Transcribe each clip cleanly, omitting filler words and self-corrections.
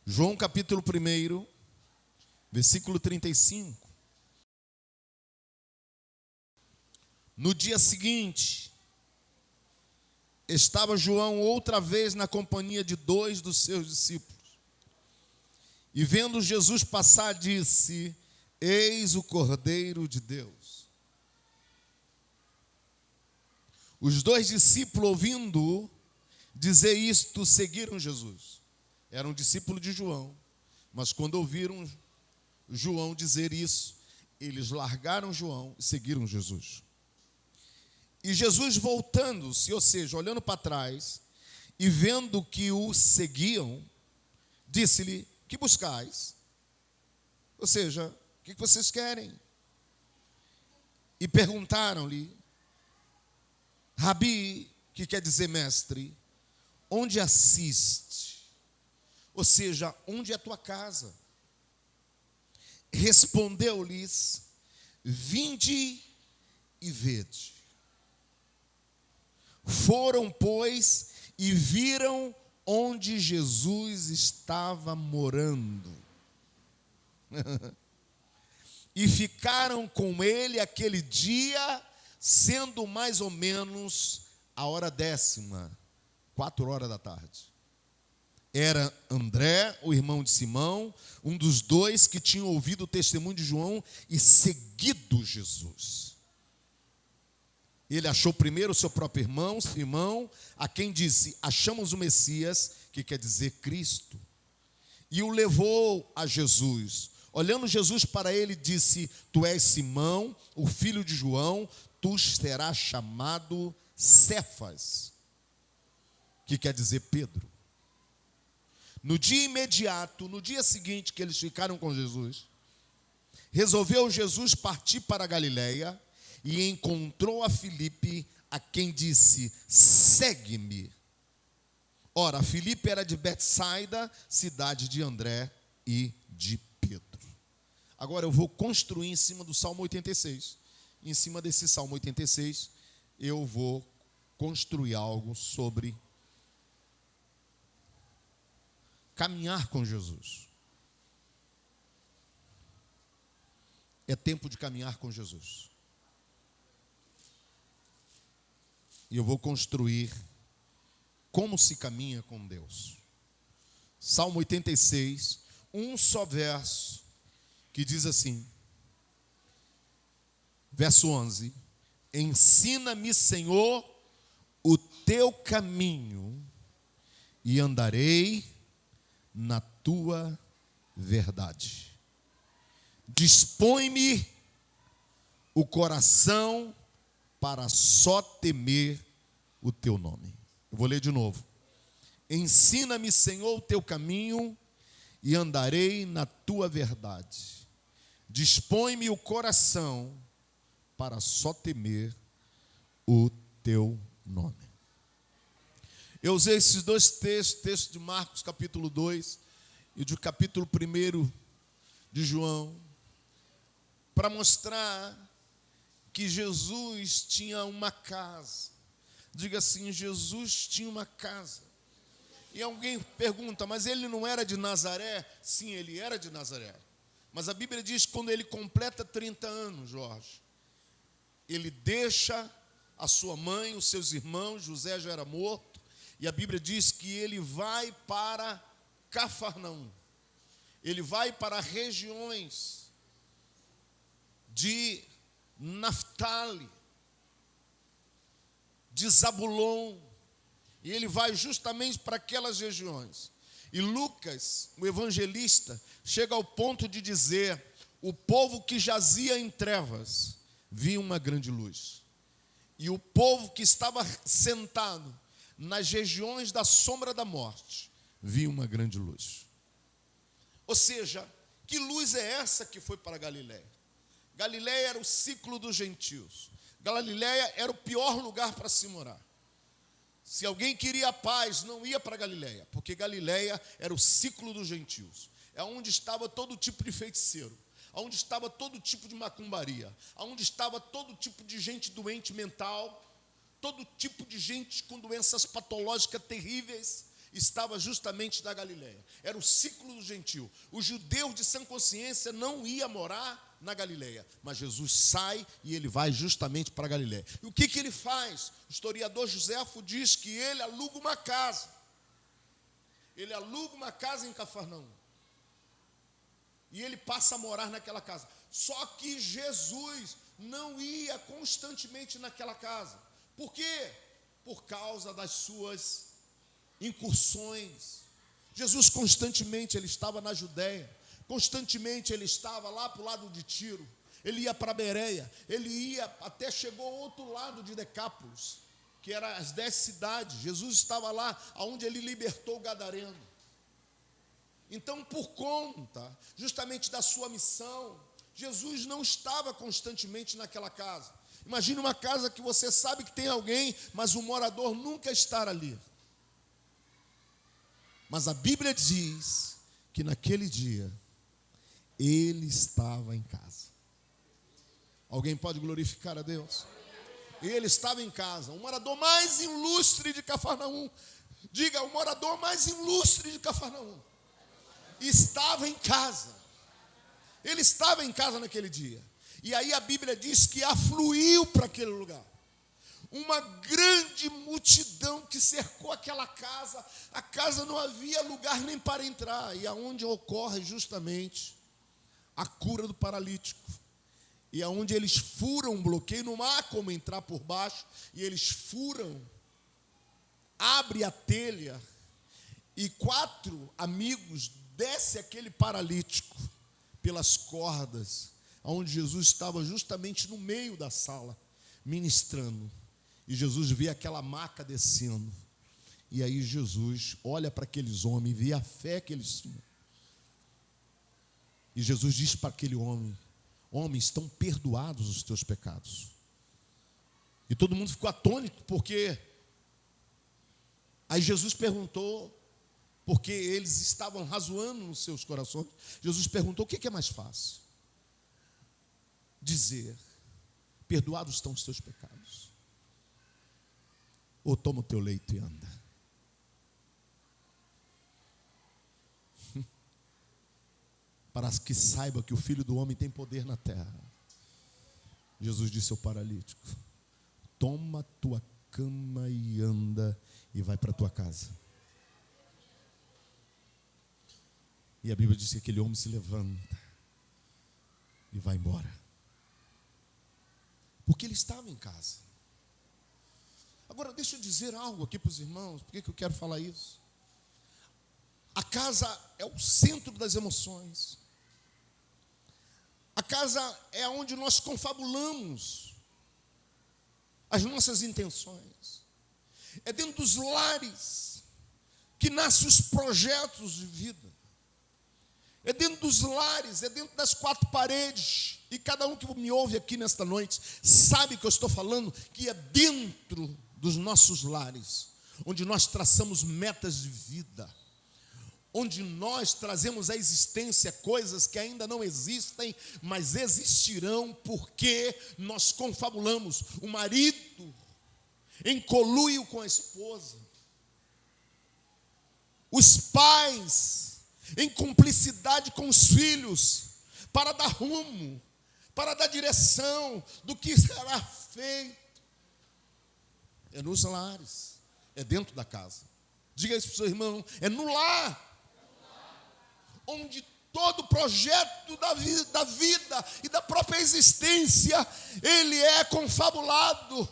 João capítulo 1, versículo 35. No dia seguinte, estava João outra vez na companhia de 2 dos seus discípulos. E vendo Jesus passar, disse: Eis o Cordeiro de Deus. Os 2 discípulos, ouvindo-o dizer isto, seguiram Jesus. Eram discípulos de João, mas quando ouviram João dizer isso, eles largaram João e seguiram Jesus. E Jesus, voltando-se, ou seja, olhando para trás, e vendo que o seguiam, disse-lhe: Que buscais? Ou seja, o que vocês querem? E perguntaram-lhe: Rabi, que quer dizer mestre, onde assiste? Ou seja, onde é a tua casa? Respondeu-lhes: Vinde e vede. Foram, pois, e viram onde Jesus estava morando. E ficaram com ele aquele dia, sendo mais ou menos a hora 10ª, 4 da tarde. Era André, o irmão de Simão, um dos 2 que tinham ouvido o testemunho de João e seguido Jesus. Ele achou primeiro o seu próprio irmão, Simão, a quem disse: Achamos o Messias, que quer dizer Cristo. E o levou a Jesus. Olhando Jesus para ele, disse: Tu és Simão, o filho de João, tu serás chamado Cefas, que quer dizer Pedro. No dia imediato, no dia seguinte que eles ficaram com Jesus, resolveu Jesus partir para a Galileia e encontrou a Filipe, a quem disse: Segue-me. Ora, Filipe era de Betsaida, cidade de André e de Pedro. Agora eu vou construir em cima do Salmo 86. Em cima desse Salmo 86, eu vou construir algo sobre caminhar com Jesus. É tempo de caminhar com Jesus. E eu vou construir como se caminha com Deus. Salmo 86, um só verso, que diz assim, verso 11: Ensina-me, Senhor, o teu caminho, e andarei na tua verdade. Dispõe-me o coração para só temer o teu nome. Eu vou ler de novo. Ensina-me, Senhor, o teu caminho e andarei na tua verdade. Dispõe-me o coração para só temer o teu nome. Eu usei esses 2 textos de Marcos capítulo 2 e do capítulo 1 de João, para mostrar que Jesus tinha uma casa. Diga assim: Jesus tinha uma casa. E alguém pergunta: mas ele não era de Nazaré? Sim, ele era de Nazaré. Mas a Bíblia diz que quando ele completa 30 anos, Jorge, ele deixa a sua mãe, os seus irmãos, José já era morto, e a Bíblia diz que ele vai para Cafarnaum. Ele vai para regiões de Naftali, de Zabulon, e ele vai justamente para aquelas regiões. E Lucas, o evangelista, chega ao ponto de dizer: o povo que jazia em trevas viu uma grande luz, e o povo que estava sentado nas regiões da sombra da morte viu uma grande luz. Ou seja, que luz é essa que foi para Galiléia? Galiléia era o ciclo dos gentios. Galiléia era o pior lugar para se morar. Se alguém queria a paz, não ia para Galiléia, porque Galiléia era o ciclo dos gentios. É onde estava todo tipo de feiticeiro. onde estava todo tipo de macumbaria, onde estava todo tipo de gente doente mental, todo tipo de gente com doenças patológicas terríveis, estava justamente na Galileia. Era o ciclo do gentio. O judeu de sã consciência não ia morar na Galileia, mas Jesus sai e ele vai justamente para a Galileia. E o que ele faz? O historiador Joséfo diz que ele aluga uma casa. Ele aluga uma casa em Cafarnaum. E ele passa a morar naquela casa. Só que Jesus não ia constantemente naquela casa. Por quê? Por causa das suas incursões. Jesus constantemente ele estava na Judéia. Constantemente ele estava lá para o lado de Tiro. Ele ia para Bereia. Ele ia até chegou ao outro lado de Decápolis, que eram as 10 cidades. Jesus estava lá onde ele libertou o gadareno. Então, por conta justamente da sua missão, Jesus não estava constantemente naquela casa. Imagine uma casa que você sabe que tem alguém, mas o morador nunca está ali. Mas a Bíblia diz que naquele dia, ele estava em casa. Alguém pode glorificar a Deus? Ele estava em casa, o morador mais ilustre de Cafarnaum. Diga, o morador mais ilustre de Cafarnaum. Estava em casa. Ele estava em casa naquele dia. E aí a Bíblia diz que afluiu para aquele lugar uma grande multidão que cercou aquela casa. A casa não havia lugar nem para entrar. E aonde ocorre justamente a cura do paralítico. E aonde eles furam um bloqueio, não há como entrar por baixo. E eles furam, abre a telha. E 4 amigos desce aquele paralítico pelas cordas, onde Jesus estava justamente no meio da sala, ministrando. E Jesus vê aquela maca descendo. E aí Jesus olha para aqueles homens, vê a fé que eles tinham. E Jesus diz para aquele homem: homem, estão perdoados os teus pecados. E todo mundo ficou atônito, porque aí Jesus perguntou, porque eles estavam razoando nos seus corações. Jesus perguntou: o que é mais fácil? Dizer, perdoados estão os teus pecados, ou toma o teu leito e anda? Para que saiba que o Filho do Homem tem poder na terra. Jesus disse ao paralítico: toma a tua cama e anda, e vai para a tua casa. E a Bíblia diz que aquele homem se levanta e vai embora, porque ele estava em casa. Agora deixa eu dizer algo aqui para os irmãos. Por que eu quero falar isso? A casa é o centro das emoções. A casa é onde nós confabulamos as nossas intenções. É dentro dos lares que nascem os projetos de vida. É dentro dos lares, é dentro das 4 paredes. E cada um que me ouve aqui nesta noite sabe que eu estou falando que é dentro dos nossos lares, onde nós traçamos metas de vida, onde nós trazemos à existência coisas que ainda não existem, mas existirão porque nós confabulamos. O marido em conluio com a esposa, os pais em cumplicidade com os filhos, para dar rumo, para dar direção do que será feito. É nos lares, é dentro da casa. Diga isso para o seu irmão: é no lar, onde todo projeto da vida e da própria existência, ele é confabulado.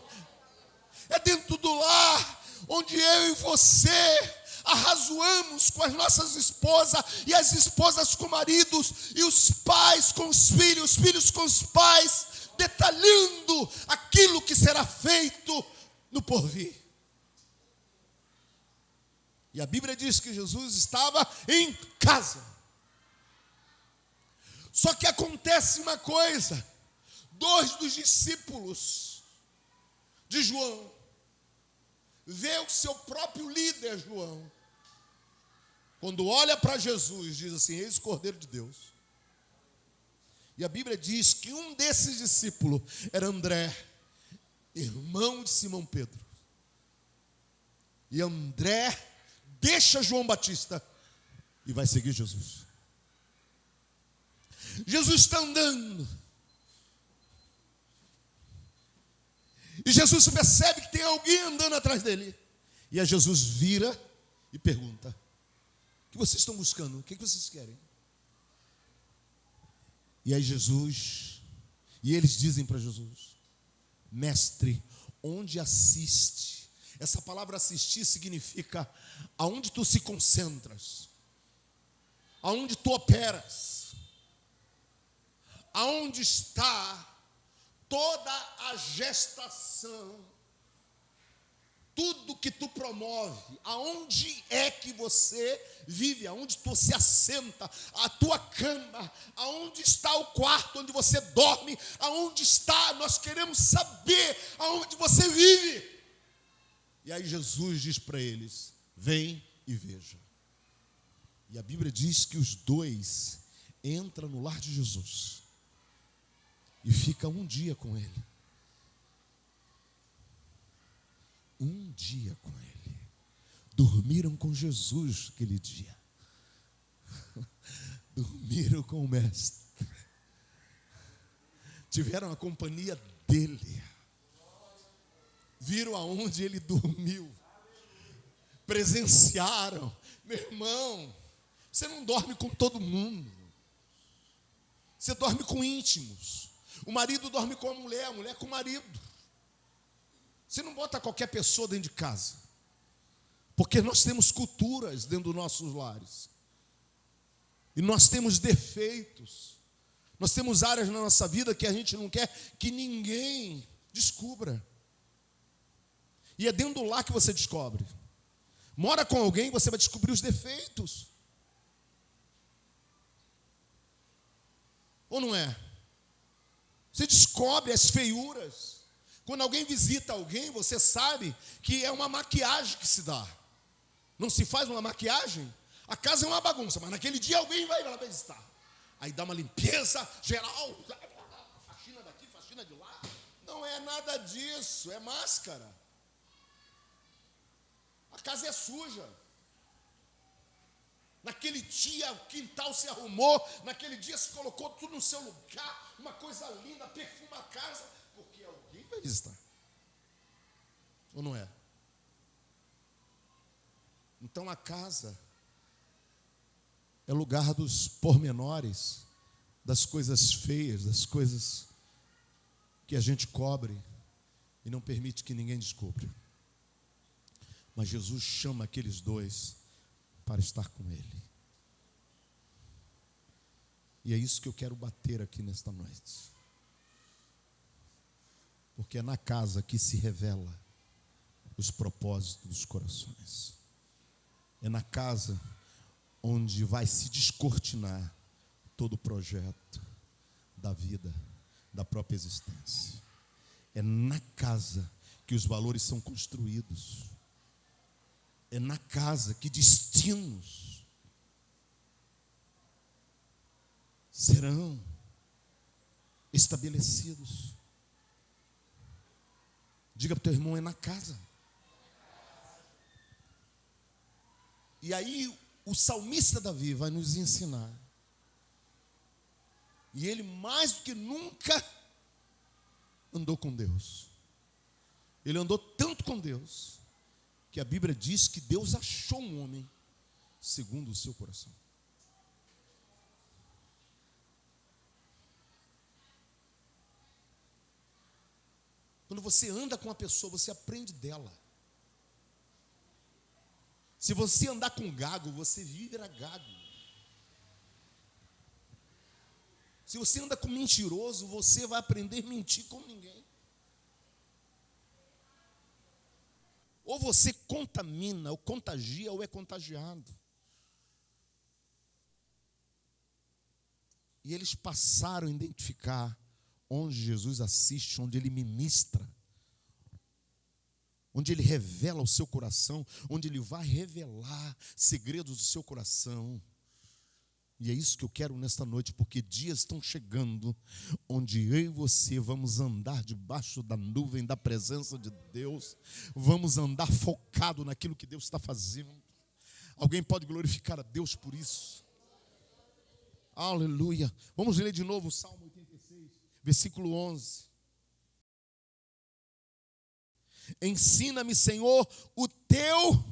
É dentro do lar, onde eu e você arrazoamos com as nossas esposas, e as esposas com maridos, e os pais com os filhos com os pais, detalhando aquilo que será feito no porvir. E a Bíblia diz que Jesus estava em casa. Só que acontece uma coisa: 2 dos discípulos de João vê o seu próprio líder, João, quando olha para Jesus, diz assim: eis o Cordeiro de Deus. E a Bíblia diz que um desses discípulos era André, irmão de Simão Pedro. E André deixa João Batista e vai seguir Jesus. Jesus está andando. E Jesus percebe que tem alguém andando atrás dele. E aí Jesus vira e pergunta: o que vocês estão buscando? O que vocês querem? E aí eles dizem para Jesus: mestre, onde assiste? Essa palavra assistir significa aonde tu se concentras, aonde tu operas, aonde está toda a gestação, tudo que tu promove, aonde é que você vive, aonde tu se assenta, a tua cama, aonde está o quarto onde você dorme, aonde está, nós queremos saber aonde você vive. E aí Jesus diz para eles: vem e veja. E a Bíblia diz que os dois entram no lar de Jesus e ficam um dia com ele. Um dia com ele. Dormiram com Jesus aquele dia. Dormiram com o mestre. Tiveram a companhia dele. Viram aonde ele dormiu. Presenciaram. Meu irmão, você não dorme com todo mundo. Você dorme com íntimos. O marido dorme com a mulher com o marido. Você não bota qualquer pessoa dentro de casa. Porque nós temos culturas dentro dos nossos lares. E nós temos defeitos. Nós temos áreas na nossa vida que a gente não quer que ninguém descubra. E é dentro do lar que você descobre. Mora com alguém, você vai descobrir os defeitos. Ou não é? Você descobre as feiuras. Quando alguém visita alguém, você sabe que é uma maquiagem que se dá. Não se faz uma maquiagem? A casa é uma bagunça, mas naquele dia alguém vai lá visitar. Aí dá uma limpeza geral, faxina daqui, faxina de lá. Não é nada disso, é máscara. A casa é suja. Naquele dia o quintal se arrumou, naquele dia se colocou tudo no seu lugar, uma coisa linda, perfuma a casa, porque alguém vai visitar. Ou não é? Então a casa é lugar dos pormenores, das coisas feias, das coisas que a gente cobre e não permite que ninguém descubra. Mas Jesus chama aqueles dois para estar com ele. E é isso que eu quero bater aqui nesta noite. Porque é na casa que se revela os propósitos dos corações. É na casa onde vai se descortinar todo o projeto da vida, da própria existência. É na casa que os valores são construídos. É na casa que destinos serão estabelecidos. Diga para o teu irmão: é na casa. E aí o salmista Davi vai nos ensinar. E ele mais do que nunca andou com Deus. Ele andou tanto com Deus que a Bíblia diz que Deus achou um homem segundo o seu coração. Quando você anda com uma pessoa, você aprende dela. Se você andar com gago, você vira gago. Se você anda com mentiroso, você vai aprender a mentir com ninguém. Ou você contamina, ou contagia, ou é contagiado. E eles passaram a identificar onde Jesus assiste, onde ele ministra, onde ele revela o seu coração, onde ele vai revelar segredos do seu coração. E é isso que eu quero nesta noite, porque dias estão chegando onde eu e você vamos andar debaixo da nuvem da presença de Deus, vamos andar focado naquilo que Deus está fazendo. Alguém pode glorificar a Deus por isso? Aleluia. Vamos ler de novo o Salmo 86, versículo 11. Ensina-me, Senhor, o teu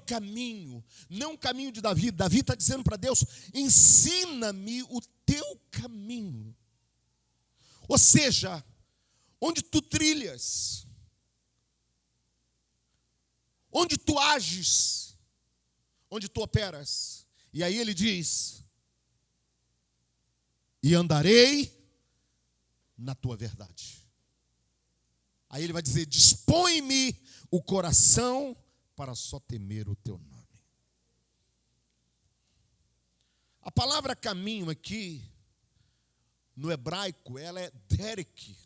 caminho, não o caminho de Davi. Davi está dizendo para Deus: ensina-me o teu caminho. Ou seja, onde tu trilhas, onde tu ages, onde tu operas. E aí ele diz: e andarei na tua verdade. Aí ele vai dizer: dispõe-me o coração para só temer o teu nome. A palavra caminho aqui, no hebraico, ela é derek.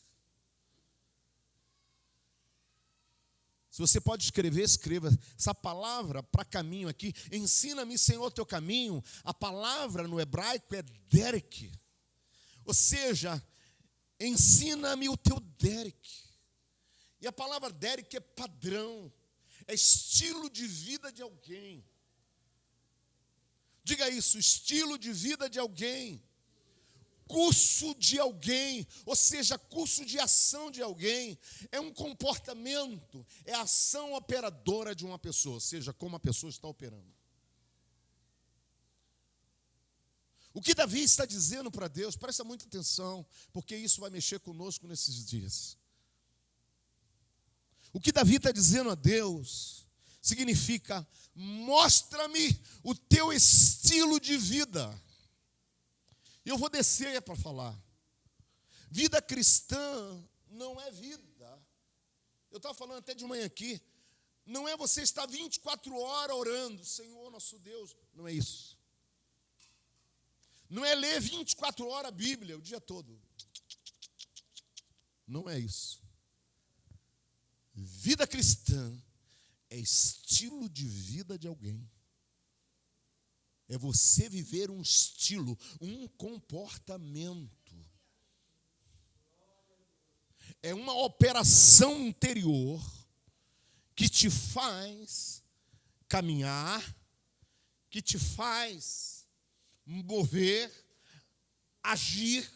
Se você pode escrever, escreva. Essa palavra para caminho aqui, ensina-me, Senhor, o teu caminho. A palavra no hebraico é derek. Ou seja, ensina-me o teu derek. E a palavra derek é padrão, é estilo de vida de alguém. Diga isso, estilo de vida de alguém. Curso de alguém, ou seja, curso de ação de alguém. É um comportamento, é a ação operadora de uma pessoa, ou seja, como a pessoa está operando. O que Davi está dizendo para Deus, presta muita atenção, porque isso vai mexer conosco nesses dias. O que Davi está dizendo a Deus significa: mostra-me o teu estilo de vida. E eu vou descer para falar. Vida cristã não é vida. Eu estava falando até de manhã aqui. Não é você estar 24 horas orando, Senhor nosso Deus. Não é isso. Não é ler 24 horas a Bíblia o dia todo. Não é isso. Vida cristã é estilo de vida de alguém. É você viver um estilo, um comportamento. É uma operação interior que te faz caminhar, que te faz mover, agir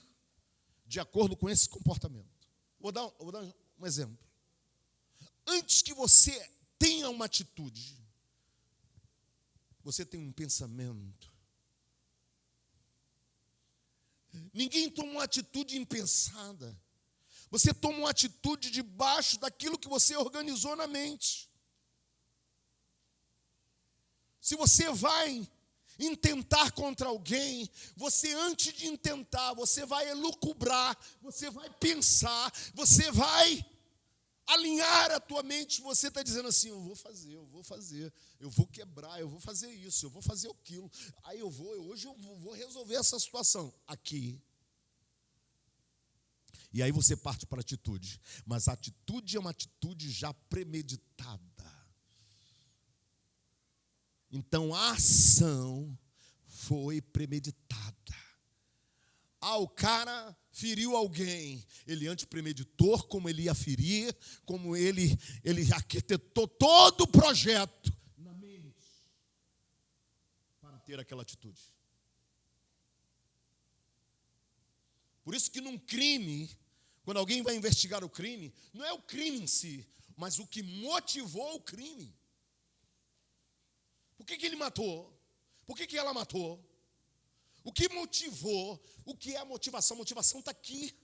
de acordo com esse comportamento. Vou dar um exemplo. Antes que você tenha uma atitude, você tem um pensamento. Ninguém toma uma atitude impensada. Você toma uma atitude debaixo daquilo que você organizou na mente. Se você vai intentar contra alguém, você, antes de intentar, você vai elucubrar, você vai pensar, você vai alinhar a tua mente. Você está dizendo assim: eu vou fazer, eu vou quebrar, eu vou fazer isso, eu vou fazer aquilo. Aí hoje eu vou resolver essa situação aqui. E aí você parte para a atitude. Mas a atitude é uma atitude já premeditada. Então a ação foi premeditada. O cara feriu alguém. Ele antes premeditou como ele ia ferir, como ele arquitetou todo o projeto na mente para ter aquela atitude. Por isso que num crime, quando alguém vai investigar o crime, não é o crime em si, mas o que motivou o crime. Por que ele matou? Por que ela matou? O que motivou? O que é a motivação? A motivação está aqui.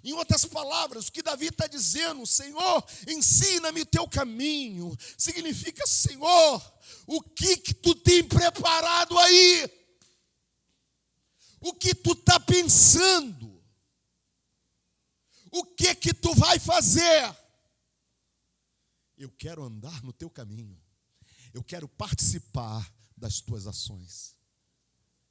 Em outras palavras, o que Davi está dizendo: Senhor, ensina-me o teu caminho. Significa: Senhor, o que tu tem preparado aí? O que tu está pensando? O que tu vai fazer? Eu quero andar no teu caminho. Eu quero participar das tuas ações.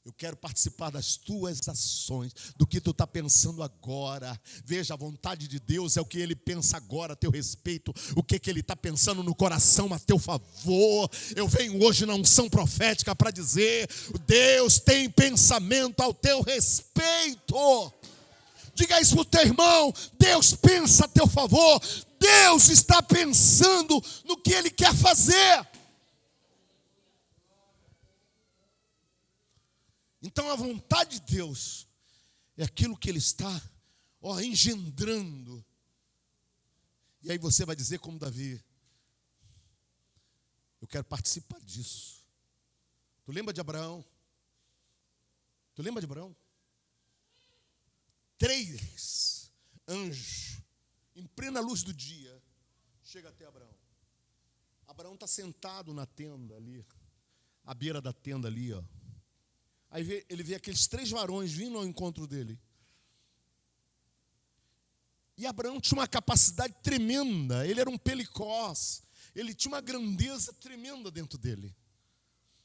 Eu quero participar das tuas ações, do que tu está pensando agora. Veja, a vontade de Deus é o que Ele pensa agora a teu respeito, o que Ele está pensando no coração a teu favor. Eu venho hoje na unção profética para dizer: Deus tem pensamento ao teu respeito. Diga isso para o teu irmão: Deus pensa a teu favor, Deus está pensando no que Ele quer fazer. Então a vontade de Deus é aquilo que Ele está engendrando. E aí você vai dizer como Davi: eu quero participar disso. Tu lembra de Abraão? Tu lembra de Abraão? 3 anjos, em plena luz do dia, chega até Abraão. Abraão está sentado na tenda ali, à beira da tenda ali, ó. Aí ele vê aqueles 3 varões vindo ao encontro dele. E Abraão tinha uma capacidade tremenda. Ele era um pelicós. Ele tinha uma grandeza tremenda dentro dele.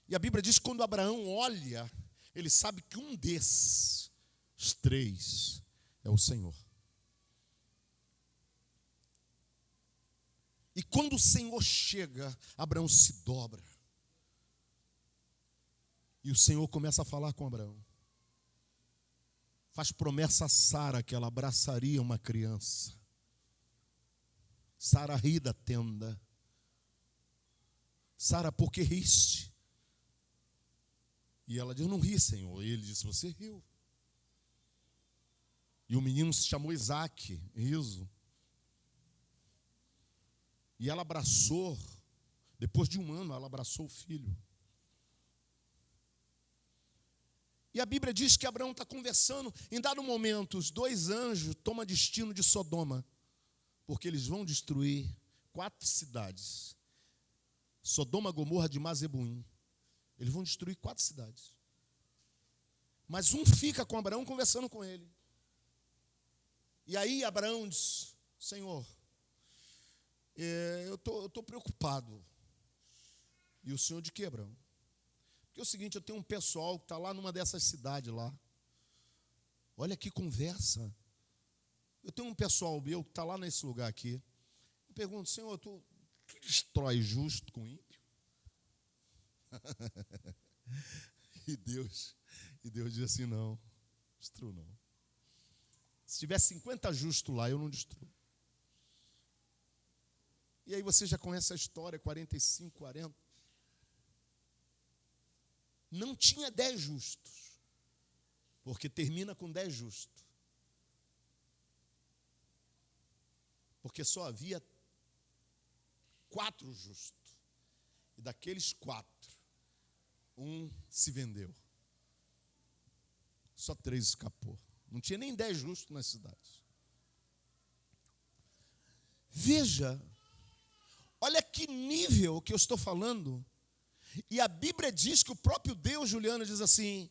E a Bíblia diz que quando Abraão olha, ele sabe que um desses 3 é o Senhor. E quando o Senhor chega, Abraão se dobra. E o Senhor começa a falar com Abraão. Faz promessa a Sara que ela abraçaria uma criança. Sara ri da tenda. Sara, por que riste? E ela diz: eu não ri, Senhor. E ele disse: você riu. E o menino se chamou Isaac, riso. E ela abraçou, depois de 1 ano, ela abraçou o filho. E a Bíblia diz que Abraão está conversando. Em dado momento, os 2 anjos tomam destino de Sodoma, porque eles vão destruir 4 cidades. Sodoma, Gomorra, Admá, Zeboim. Eles vão destruir 4 cidades. Mas um fica com Abraão conversando com ele. E aí Abraão diz: Senhor, eu estou preocupado. E o Senhor de que, Abraão? Porque é o seguinte, eu tenho um pessoal que está lá numa dessas cidades lá. Olha que conversa. Eu tenho um pessoal meu que está lá nesse lugar aqui. Eu pergunto: Senhor, tu destrói justo com ímpio? E Deus diz assim: não, destruo não. Se tiver 50 justos lá, eu não destruo. E aí você já conhece a história, 45, 40. Não tinha 10 justos, porque termina com 10 justos. Porque só havia 4 justos. E daqueles 4, um se vendeu. Só 3 escapou. Não tinha nem 10 justos nas cidades. Veja, olha que nível que eu estou falando. E a Bíblia diz que o próprio Deus, Juliana, diz assim: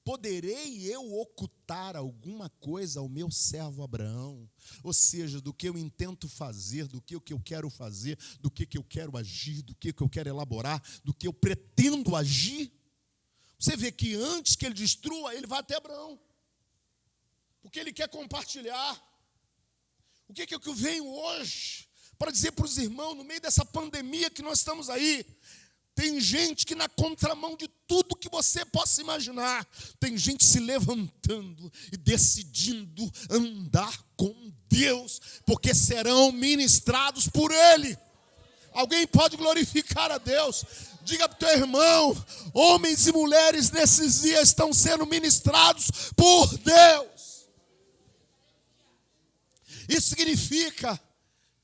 poderei eu ocultar alguma coisa ao meu servo Abraão? Ou seja, do que eu intento fazer, do que eu quero fazer, do que eu quero agir, do que eu quero elaborar, do que eu pretendo agir. Você vê que antes que ele destrua, ele vai até Abraão, porque ele quer compartilhar. O que eu venho hoje para dizer para os irmãos, no meio dessa pandemia que nós estamos aí? Tem gente que na contramão de tudo que você possa imaginar, tem gente se levantando e decidindo andar com Deus, porque serão ministrados por Ele. Alguém pode glorificar a Deus? Diga para o teu irmão: homens e mulheres nesses dias estão sendo ministrados por Deus. Isso significa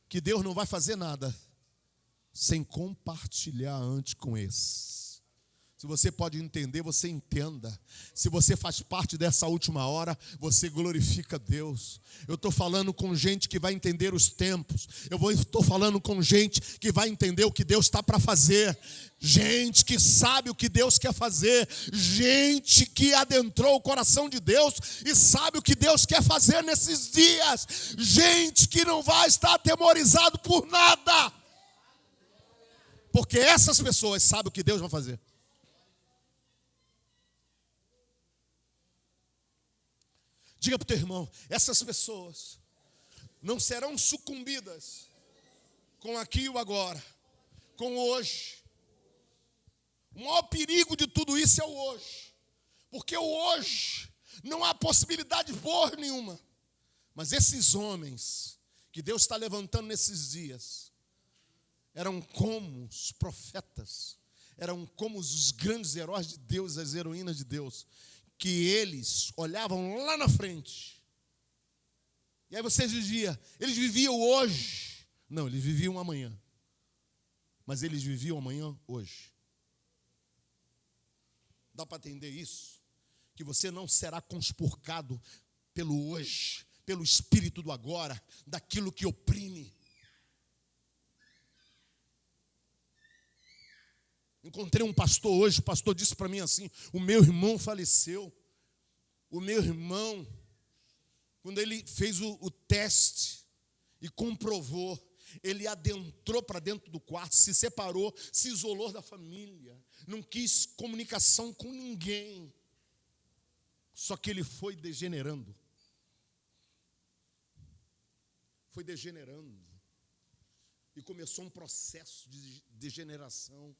que Deus não vai fazer nada sem compartilhar antes com esses. Se você pode entender, você entenda. Se você faz parte dessa última hora, você glorifica Deus. Eu estou falando com gente que vai entender os tempos. Estou falando com gente que vai entender o que Deus está para fazer. Gente que sabe o que Deus quer fazer. Gente que adentrou o coração de Deus e sabe o que Deus quer fazer nesses dias. Gente que não vai estar atemorizado por nada. Porque essas pessoas sabem o que Deus vai fazer. Diga para o teu irmão, essas pessoas não serão sucumbidas com aqui e o agora, com o hoje. O maior perigo de tudo isso é o hoje. Porque o hoje não há possibilidade boa nenhuma. Mas esses homens que Deus está levantando nesses dias eram como os profetas, eram como os grandes heróis de Deus, as heroínas de Deus, que eles olhavam lá na frente. E aí você dizia, eles viviam hoje. Não, eles viviam amanhã. Mas eles viviam amanhã hoje. Dá para entender isso? Que você não será conspurcado pelo hoje, pelo espírito do agora, daquilo que oprime. Encontrei um pastor hoje, o pastor disse para mim assim, o meu irmão faleceu. O meu irmão, quando ele fez o teste e comprovou, ele adentrou para dentro do quarto, se separou, se isolou da família, não quis comunicação com ninguém. Só que ele foi degenerando. Foi degenerando. E começou um processo de degeneração.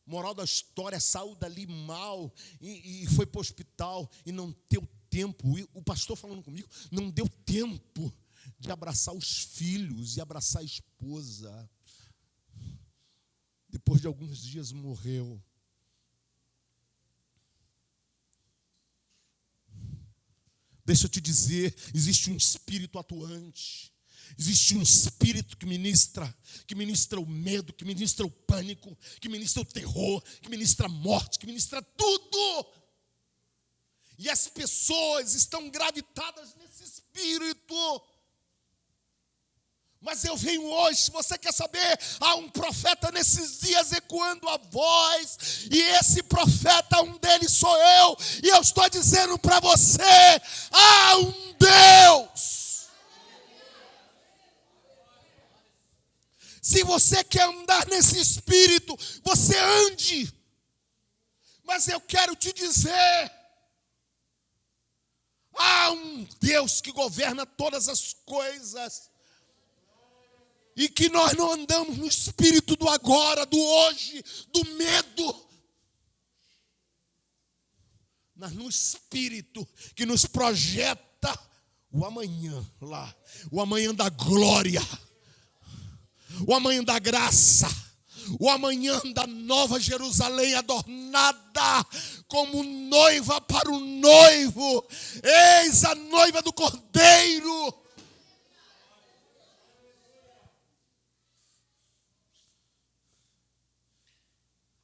Moral da história, saiu dali mal e foi para o hospital e não deu tempo. E o pastor falando comigo, não deu tempo de abraçar os filhos e abraçar a esposa. Depois de alguns dias morreu. Deixa eu te dizer, existe um espírito atuante. Existe um espírito que ministra o medo, que ministra o pânico, que ministra o terror, que ministra a morte, que ministra tudo. E as pessoas estão gravitadas nesse espírito. Mas eu venho hoje, se você quer saber, há um profeta nesses dias ecoando a voz, e esse profeta, um deles sou eu, e eu estou dizendo para você, há um Deus. Se você quer andar nesse espírito, você ande. Mas eu quero te dizer, há um Deus que governa todas as coisas. E que nós não andamos no espírito do agora, do hoje, do medo. Mas no espírito que nos projeta o amanhã lá. O amanhã da glória. O amanhã da graça. O amanhã da nova Jerusalém adornada como noiva para o noivo. Eis a noiva do Cordeiro.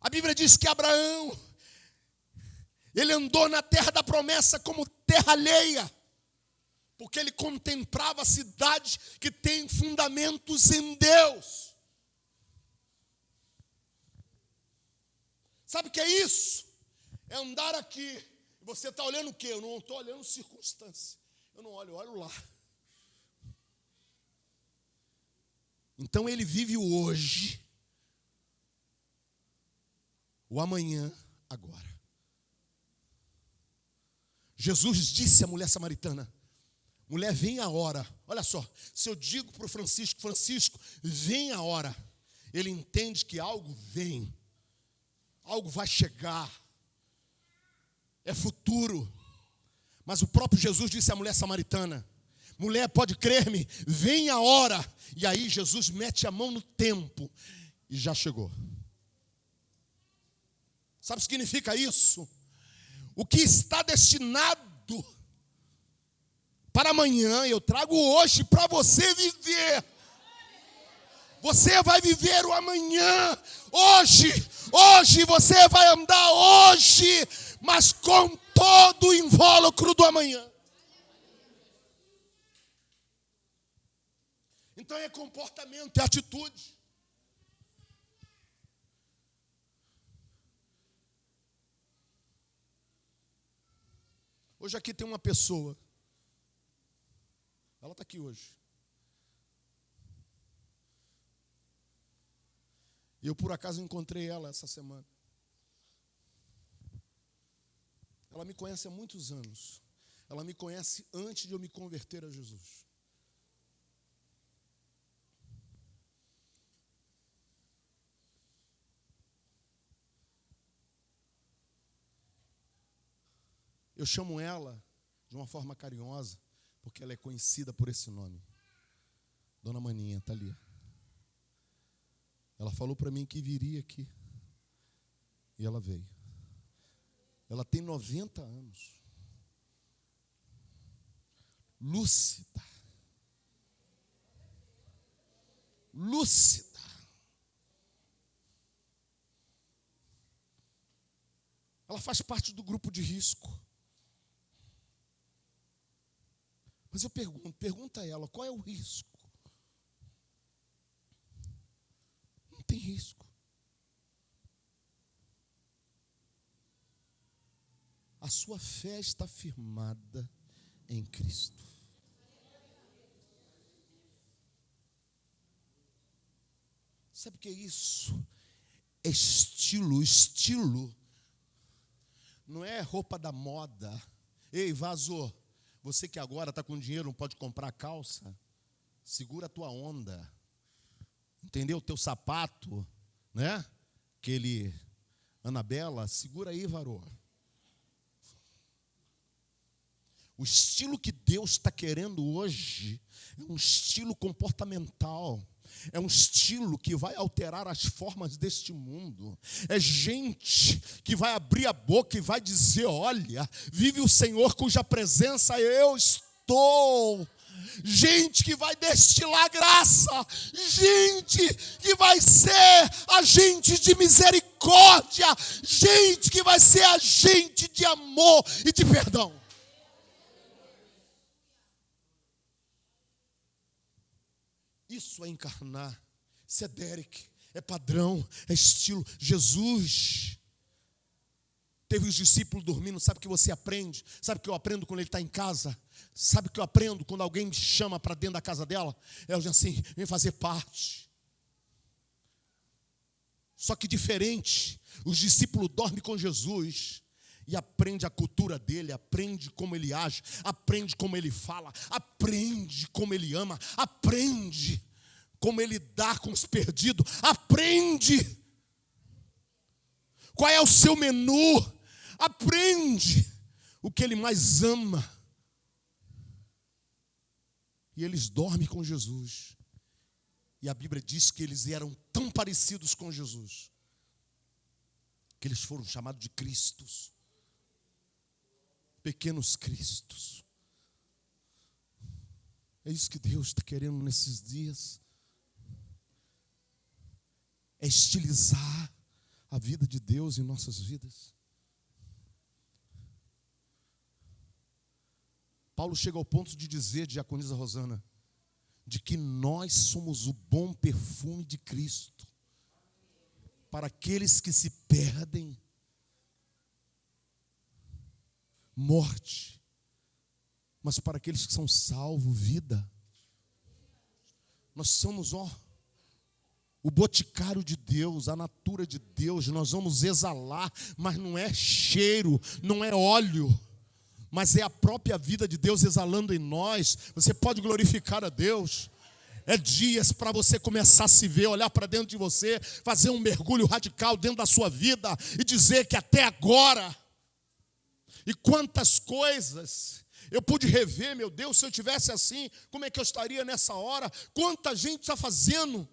A Bíblia diz que Abraão, ele andou na terra da promessa como terra alheia, porque ele contemplava a cidade que tem fundamentos em Deus. Sabe o que é isso? É andar aqui, você está olhando o quê? Eu não estou olhando circunstância, eu não olho, eu olho lá. Então ele vive o hoje, o amanhã, agora. Jesus disse à mulher samaritana, mulher, vem a hora. Olha só, se eu digo para o Francisco, Francisco, vem a hora. Ele entende que algo vem, algo vai chegar, é futuro. Mas o próprio Jesus disse à mulher samaritana, mulher, pode crer-me, vem a hora. E aí Jesus mete a mão no tempo e já chegou. Sabe o que significa isso? O que está destinado para amanhã, eu trago hoje para você viver. Você vai viver o amanhã, hoje você vai andar hoje, mas com todo o invólucro do amanhã. Então é comportamento, é atitude. Hoje aqui tem uma pessoa, ela está aqui hoje. E eu por acaso encontrei ela essa semana. Ela me conhece há muitos anos. Ela me conhece antes de eu me converter a Jesus. Eu chamo ela de uma forma carinhosa, porque ela é conhecida por esse nome. Dona Maninha, está ali. Ela falou para mim que viria aqui. E ela veio. Ela tem 90 anos. Lúcida. Lúcida. Ela faz parte do grupo de risco. Mas eu pergunta a ela, qual é o risco? Não tem risco. A sua fé está firmada em Cristo. Sabe o que é isso? É estilo. Estilo não é roupa da moda. Ei, vazou. Você que agora está com dinheiro, não pode comprar calça. Segura a tua onda. Entendeu? O teu sapato, né? Aquele Anabela, segura aí, varô. O estilo que Deus está querendo hoje é um estilo comportamental. É um estilo que vai alterar as formas deste mundo. É gente que vai abrir a boca e vai dizer, olha, vive o Senhor cuja presença eu estou. Gente que vai destilar graça. Gente que vai ser agente de misericórdia. Gente que vai ser agente de amor e de perdão. Isso é encarnar, isso é Derek, é padrão, é estilo. Jesus teve os discípulos dormindo. Sabe o que você aprende? Sabe o que eu aprendo quando ele está em casa? Sabe o que eu aprendo quando alguém me chama para dentro da casa dela? Eu digo assim, vem fazer parte. Só que diferente, os discípulos dormem com Jesus e aprende a cultura dele, aprende como ele age, aprende como ele fala, aprende como ele ama, aprende como ele dá com os perdidos, aprende qual é o seu menu, aprende o que ele mais ama. E eles dormem com Jesus. E a Bíblia diz que eles eram tão parecidos com Jesus, que eles foram chamados de Cristos. Pequenos Cristos. É isso que Deus está querendo nesses dias. É estilizar a vida de Deus em nossas vidas. Paulo chega ao ponto de dizer, diaconisa Rosana, de que nós somos o bom perfume de Cristo para aqueles que se perdem. Morte, mas para aqueles que são salvos, vida. Nós somos, o boticário de Deus, a natura de Deus. Nós vamos exalar, mas não é cheiro, não é óleo, mas é a própria vida de Deus exalando em nós. Você pode glorificar a Deus. É dias para você começar a se ver, olhar para dentro de você, fazer um mergulho radical dentro da sua vida e dizer que até agora. E quantas coisas eu pude rever, meu Deus, se eu tivesse assim, como é que eu estaria nessa hora? Quanta gente está fazendo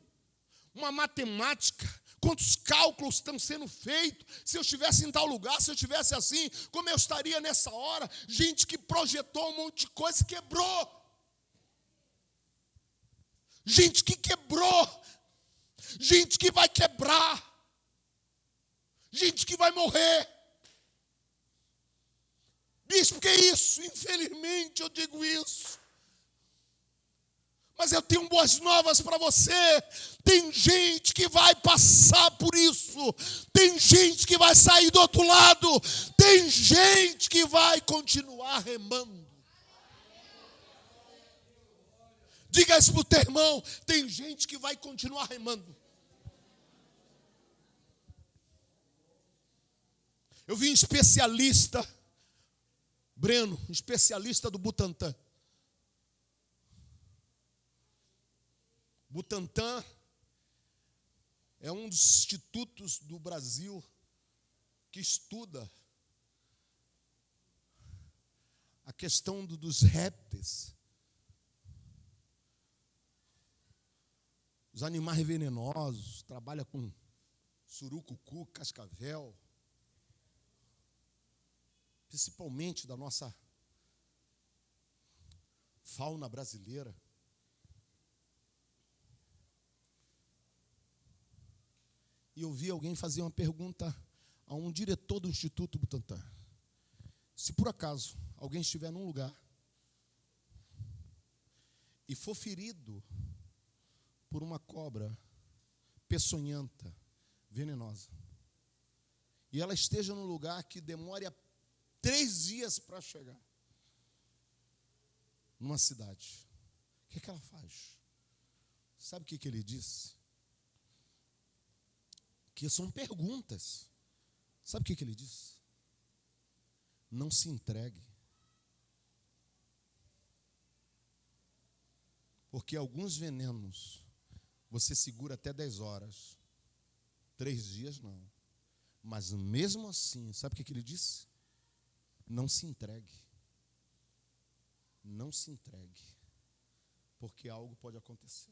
uma matemática, quantos cálculos estão sendo feitos, se eu estivesse em tal lugar, se eu estivesse assim, como eu estaria nessa hora? Gente que projetou um monte de coisa e quebrou. Gente que quebrou. Gente que vai quebrar. Gente que vai morrer. Bispo, que é isso? Infelizmente eu digo isso. Mas eu tenho boas novas para você. Tem gente que vai passar por isso. Tem gente que vai sair do outro lado. Tem gente que vai continuar remando. Diga isso para o teu irmão. Tem gente que vai continuar remando. Eu vi um especialista Breno, especialista do Butantan. Butantan é um dos institutos do Brasil que estuda a questão dos répteis, os animais venenosos, trabalha com surucucu, cascavel, principalmente da nossa fauna brasileira. E eu vi alguém fazer uma pergunta a um diretor do Instituto Butantan. Se por acaso alguém estiver num lugar e for ferido por uma cobra peçonhenta, venenosa, e ela esteja num lugar que demore 3 dias para chegar numa cidade, o que ela faz? Sabe o que ele disse? Que são perguntas. Sabe o que ele disse? Não se entregue. Porque alguns venenos você segura até 10 horas. 3 dias não. Mas mesmo assim, sabe o que ele disse? Não se entregue. Não se entregue. Porque algo pode acontecer.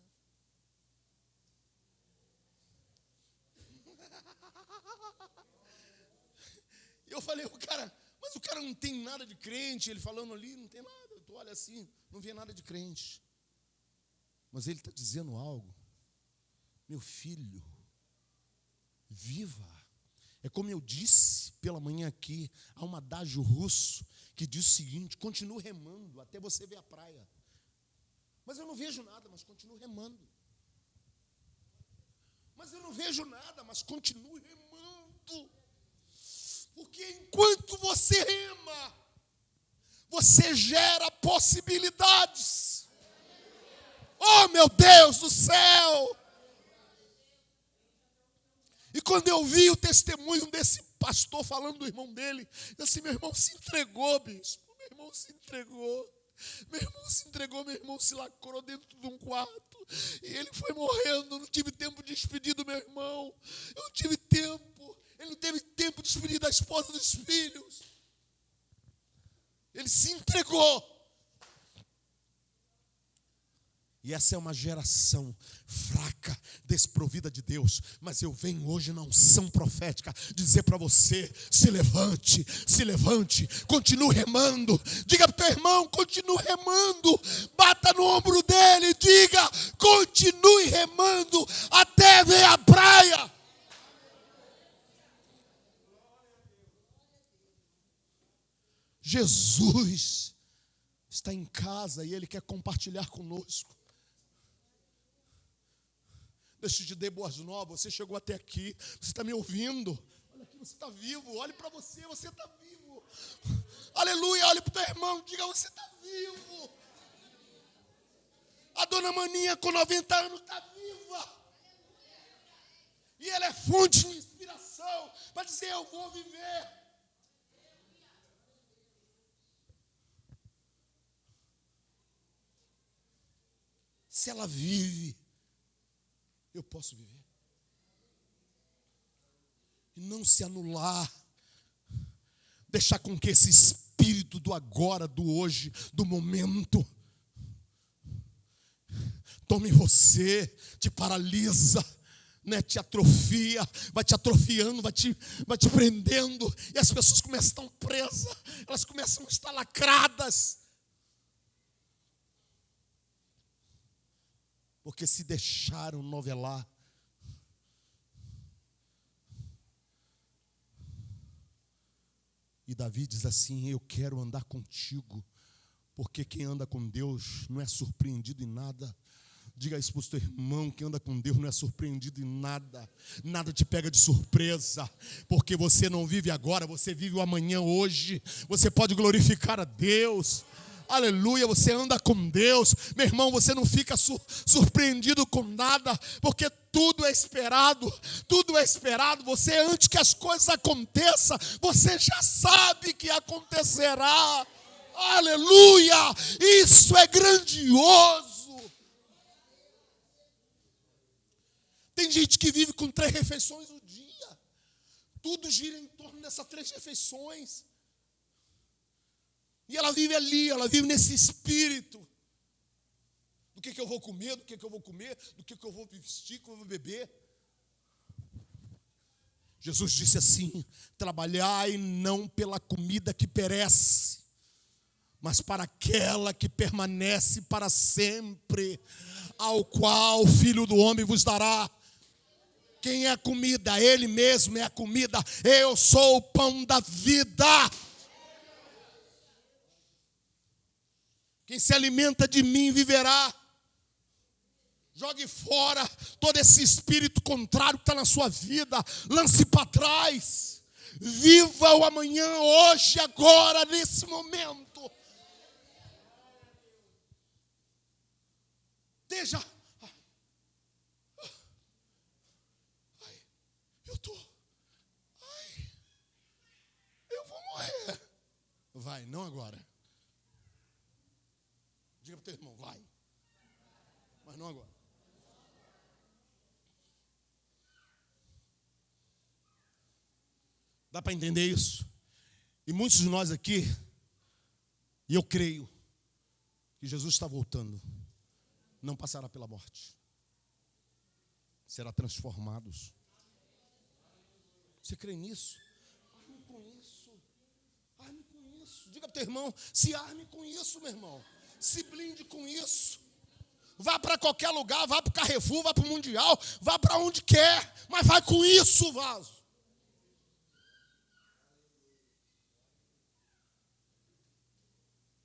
E eu falei, mas o cara não tem nada de crente. Ele falando ali, não tem nada. Tu olha assim, não vê nada de crente. Mas ele está dizendo algo. Meu filho, viva. É como eu disse pela manhã aqui, há um adágio russo que diz o seguinte: continue remando até você ver a praia. Mas eu não vejo nada, mas continuo remando. Mas eu não vejo nada, mas continue remando. Porque enquanto você rema, você gera possibilidades. Oh, meu Deus do céu! E quando eu vi o testemunho desse pastor falando do irmão dele, eu disse: meu irmão se entregou, bispo. Meu irmão se entregou. Meu irmão se entregou, meu irmão se lacrou dentro de um quarto. E ele foi morrendo, não tive tempo de despedir do meu irmão. Eu não tive tempo. Ele não teve tempo de despedir da esposa dos filhos. Ele se entregou. E essa é uma geração fraca, desprovida de Deus. Mas eu venho hoje na unção profética dizer para você: se levante, continue remando. Diga para o teu irmão: continue remando. Bata no ombro dele e diga: continue remando até ver a praia. Jesus está em casa e Ele quer compartilhar conosco. Deixa eu te dar boas novas. Você chegou até aqui, você está me ouvindo. Olha aqui, você está vivo. Olhe para você, você está vivo. Aleluia, olhe para o teu irmão, diga: você está vivo. A dona Maninha com 90 anos está viva. E ela é fonte de inspiração para dizer: eu vou viver. Se ela vive, eu posso viver. E não se anular. Deixar com que esse espírito do agora, do hoje, do momento, tome você, te paralisa, né, te atrofia, vai te atrofiando, vai te prendendo. E as pessoas começam a estar presas, elas começam a estar lacradas. Porque se deixaram novelar. E Davi diz assim: eu quero andar contigo. Porque quem anda com Deus não é surpreendido em nada. Diga isso para o teu irmão: quem anda com Deus não é surpreendido em nada. Nada te pega de surpresa. Porque você não vive agora, você vive o amanhã, hoje. Você pode glorificar a Deus. Aleluia, você anda com Deus. Meu irmão, você não fica surpreendido com nada, porque tudo é esperado. Tudo é esperado. Você, antes que as coisas aconteçam, você já sabe que acontecerá. Aleluia! Isso é grandioso. Tem gente que vive com 3 refeições no dia. Tudo gira em torno dessas 3 refeições. E ela vive ali, ela vive nesse espírito. Do que eu vou comer, do que eu vou comer, do que eu vou vestir, do que eu vou beber. Jesus disse assim: trabalhai não pela comida que perece, mas para aquela que permanece para sempre, ao qual o Filho do Homem vos dará. Quem é a comida? Ele mesmo é a comida. Eu sou o pão da vida. Quem se alimenta de mim viverá. Jogue fora todo esse espírito contrário que está na sua vida. Lance para trás. Viva o amanhã, hoje, agora, nesse momento. Esteja. Eu vou morrer. Vai, não agora. Diga para o teu irmão, vai. Mas não agora. Dá para entender isso? E muitos de nós aqui, e eu creio, que Jesus está voltando, não passará pela morte. Será transformados. Você crê nisso? Arme com isso. Arme com isso. Diga para o teu irmão, se arme com isso, meu irmão. Se blinde com isso. Vá para qualquer lugar, vá para o Carrefour, vá para o Mundial, vá para onde quer, mas vai com isso, vaso.